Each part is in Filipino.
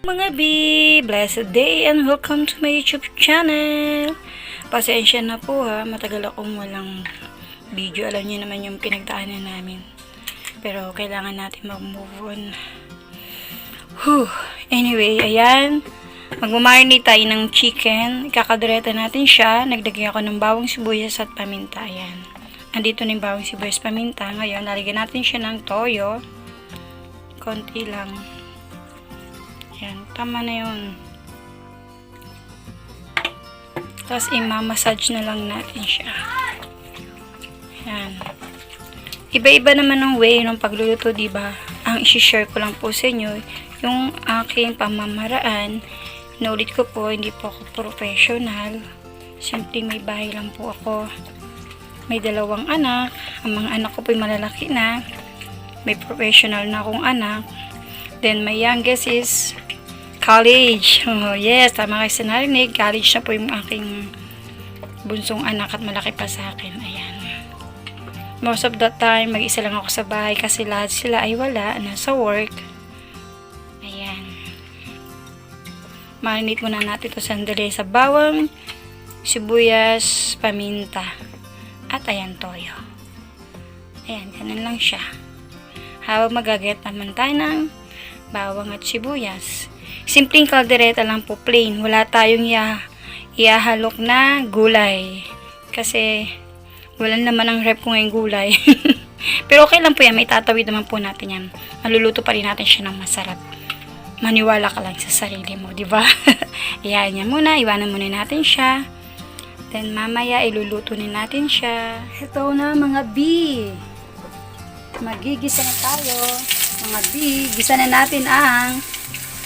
Mga B, blessed day and welcome to my YouTube channel. Pasensya na po ha, matagal akong walang video. Alam niyo naman yung pinagdaanan namin. Pero kailangan natin mag-move on. Anyway, ayan. Magmamarinate tayo ng chicken. Ikakadureta natin siya. Nagdagay ako ng bawang sibuyas at paminta. Ayan. Andito na yung bawang sibuyas paminta. Ngayon, lalagyan natin siya ng toyo. Konti lang. Yan, tama na yun. Tapos, imamassage na lang natin siya. Yan. Iba-iba naman ng way ng pagluluto, diba? Ang isi-share ko lang po sa inyo, yung aking pamamaraan. Naulit ko po, hindi po ako professional. Simple may bahay lang po ako. May 2 anak. Ang mga anak ko po malalaki na. May professional na akong anak. Then, my youngest is college. Oh, yes, tama kayo sa narinig. College na po yung aking bunsong anak at malaki pa sa akin. Ayan. Most of the time, mag-isa lang ako sa bahay kasi lahat sila ay wala. Nasa work. Ayan. Marinate muna natin ito sandali sa bawang, sibuyas, paminta. At ayan, toyo. Ayan, ganun lang siya. Habang magagayat naman tayo ng bawang at sibuyas. Simpleng kaldereta lang po, plain. Wala tayong iahalok na gulay. Kasi, wala naman ang rep ko ngayong gulay. Pero okay lang po yan. May tatawid naman po natin yan. Maluluto pa rin natin siya ng masarap. Maniwala ka lang sa sarili mo, di ba? Iyahan niya muna. Iwanan muna natin siya. Then, mamaya, iluluto na natin siya. Ito na, mga B. Magigisa na tayo. Mga B, gisa na natin ang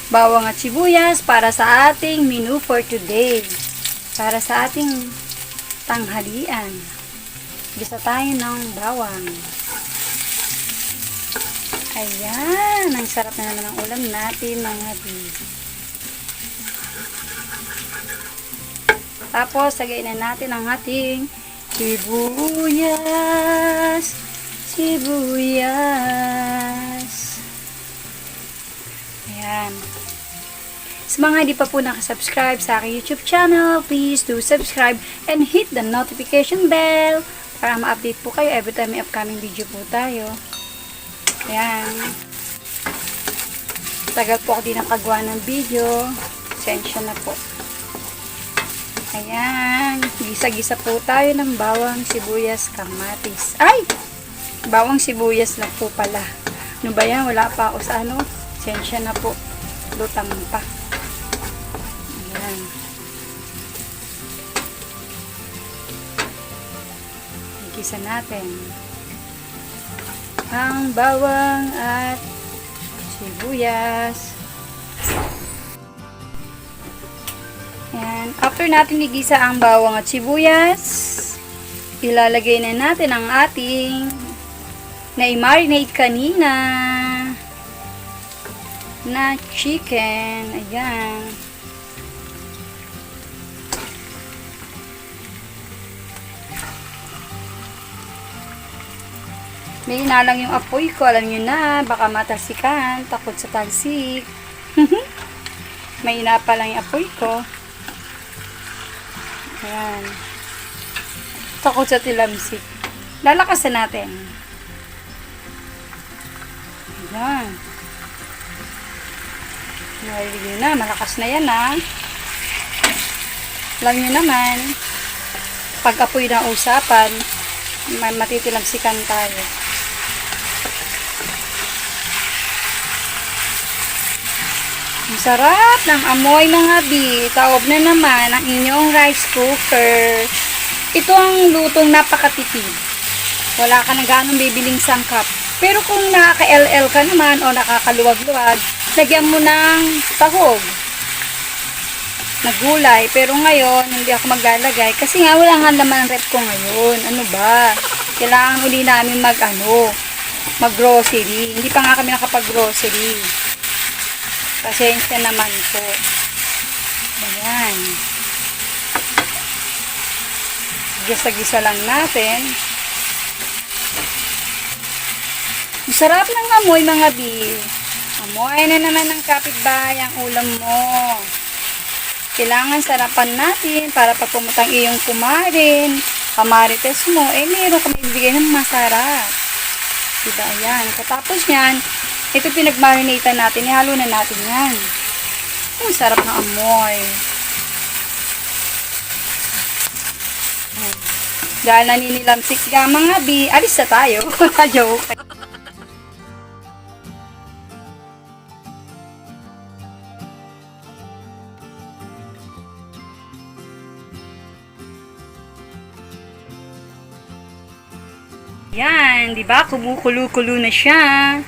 bawang at sibuyas para sa ating menu for today. Para sa ating tanghalian. Gisa tayo ng bawang. Ayan. Ang sarap na naman ang ulam natin, mga B. Tapos, lagay na natin ang ating sibuyas. Sibuyas. Ayan. Sa mga hindi pa po nakasubscribe sa aking YouTube channel, please do subscribe and hit the notification bell para ma-update po kayo every time may upcoming video po tayo. Ayan. Tagal po ako din nakagawa ng video. Pasensya na po. Ayan. Gisa-gisa po tayo ng bawang, sibuyas, kamatis. Ay! Bawang sibuyas lang po pala. Ano ba yan? Wala pa ako sa ano. Pasensya na po. Lutang pa. Ayan. Igisa natin ang bawang at sibuyas. Ayan. After natin igisa ang bawang at sibuyas, ilalagay na natin ang ating na-marinate kanina na chicken. Ayan. May inalang yung apoy ko. Alam nyo na, baka matalsikan. Takot sa talsik. May ina pa lang yung apoy ko. Ayan. Takot sa tilamsik. Lalakasan natin. Ayan. Narinig nyo na, malakas na yan ha. Alam nyo naman, pag apoy na usapan, matitilamsikan tayo. Ang sarap ng amoy, mga B. Taob na naman ang inyong rice cooker. Ito ang lutong napakatipid. Wala ka na ganong bibiling sangkap. Pero kung nakaka-LL ka naman o nakakaluwag-luwag, lagyan mo ng tahog na gulay. Pero ngayon, hindi ako maglalagay kasi nga wala nga naman ang rep ko ngayon. Ano ba? Kailangan uli namin mag-grocery. Hindi pa nga kami nakapag-grocery. Pasensya naman po. Ayan. Gisa-gisa lang natin. Sarap ng amoy, mga B. Amoy na naman ng kapitbahay ang ulam mo. Kailangan sarapan natin para pag pumutang iyong kumarin, kamarites mo, meron kami ibigay ng masarap. Diba, ayan. Katapos yan, ito pinagmarinatan natin, ihalo na natin yan. Ang sarap ng amoy. Dahil naninilamsik ka mga bi, alis na tayo. Joke. Yan, di ba? Kumukulo-kulo na siya.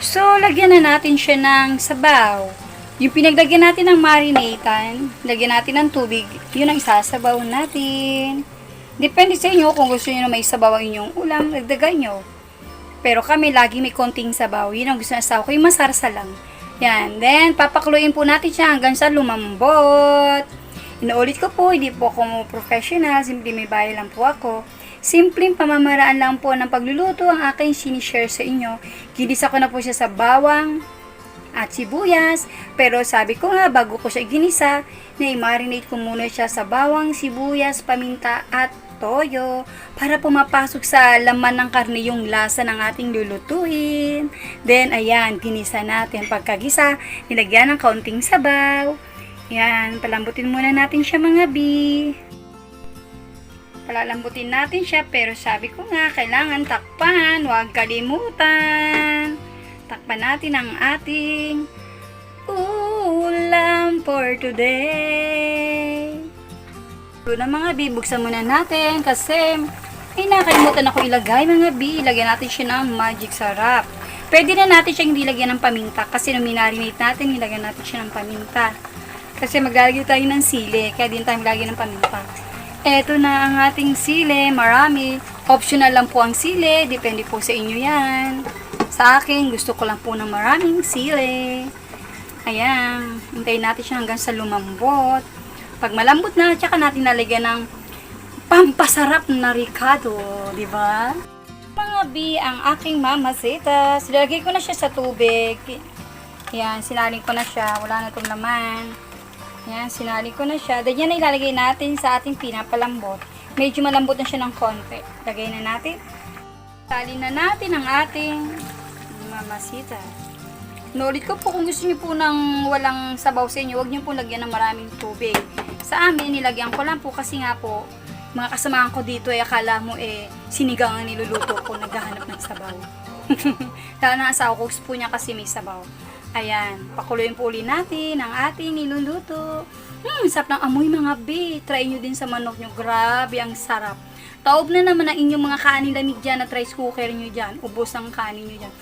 So, lagyan na natin siya ng sabaw. Yung pinaglagyan natin ng marinatan, lagyan natin ng tubig, yun ang isasabaw natin. Depende sa inyo kung gusto niyo na may sabaw ang inyong ulam, dagdagan nyo. Pero kami lagi may konting sabaw. Yun ang gusto na sabaw ko, yung masarsa lang. Yan, then papakuluin po natin siya hanggang sa lumambot. Inuulit ko po, hindi po ako professional, simple may bahay lang po ako. Simpleng pamamaraan lang po ng pagluluto ang aking sinishare sa inyo. Ginisa ko na po siya sa bawang at sibuyas. Pero sabi ko nga, bago ko siya ginisa, na i-marinate ko muna siya sa bawang, sibuyas, paminta at toyo. Para pumapasok sa laman ng karne yung lasa ng ating lulutuin. Then, ayan, ginisa natin. Pagkagisa, nilagyan ng kaunting sabaw. Ayan, palambutin muna natin siya mga bi. Palalambutin natin siya, pero sabi ko nga, kailangan takpan, huwag kalimutan. Takpan natin ang ating ulam for today. So na mga bi, buksan muna natin kasi nakalimutan ako ilagay mga bi. Ilagyan natin siya ng magic sarap. Pwede na natin siya hindi lagyan ng paminta kasi nung minarinate natin, nilagyan natin siya ng paminta. Kasi maglalagay tayo ng sili, kaya din tayo maglagay ng paminta. Eto na ang ating sili, marami. Optional lang po ang sili, depende po sa inyo yan. Sa akin, gusto ko lang po ng maraming sili. Ayan, hintayin natin siya hanggang sa lumambot. Pag malambot na, tsaka natin nalagyan ng pampasarap na ricado, di ba? Mga bi, ang aking mamasitas. Silagay ko na siya sa tubig. Ayan, sinaling ko na siya, wala na itong laman. Yan, sinali ko na siya. Then yan na ilalagay natin sa ating pinapalambot. Medyo malambot na siya ng konti. Lagay na natin. Sali na natin ang ating mamasita. Nulit ko po kung gusto niyo po ng walang sabaw sa inyo, huwag niyo po lagyan ng maraming tubig. Sa amin, nilagyan ko lang po kasi nga po, mga kasamahan ko dito akala mo sinigang ang niluluto ko, naghahanap ng sabaw. Lalo na asawa ko, gusto po niya kasi may sabaw. Ayan, pakuluin po ulit natin ang ating niluluto. Sarap ng amoy mga bi. Try nyo din sa manok nyo. Grabe, ang sarap. Taob na naman ang inyong mga kanin lamig dyan at rice cooker nyo dyan. Ubos ang kanin nyo dyan.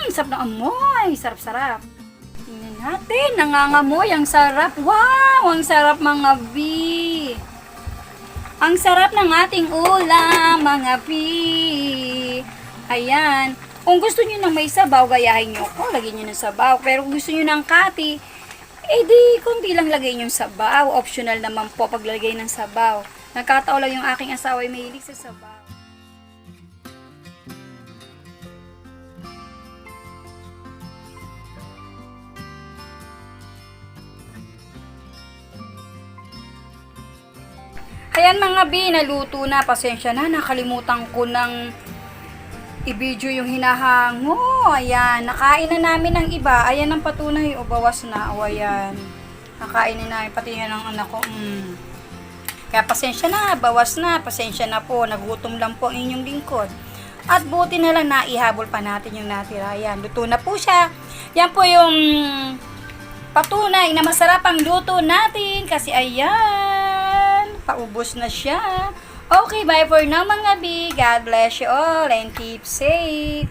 Sarap ng amoy. Sarap-sarap. Tingnan natin, nangangamoy. Ang sarap. Wow, ang sarap mga bi. Ang sarap ng ating ulam mga bi. Ayan. Kung gusto niyo ng may sabaw, gayahin niyo ko, lagyan niyo ng sabaw. Pero kung gusto niyo ng kati, di kunti lang lagay niyo sabaw. Optional naman po paglagay ng sabaw. Nagkataon lang yung aking asawa ay mahilig sa sabaw. Ayan mga bi, naluto na. Pasensya na, nakalimutan ko ng i-video yung hinahango. Ayan, nakain na namin ng iba. Ayan ang patunay. O, bawas na. O, ayan. Nakain na namin. Pati yan ang anak ko. Kaya pasensya na. Bawas na. Pasensya na po. Nagutom lang po ang inyong lingkod. At buti na lang naihabol pa natin yung natira. Ayan, luto na po siya. Yan po yung patunay na masarap ang luto natin. Kasi ayan, paubos na siya. Okay, bye for now mga bi. God bless you all and keep safe.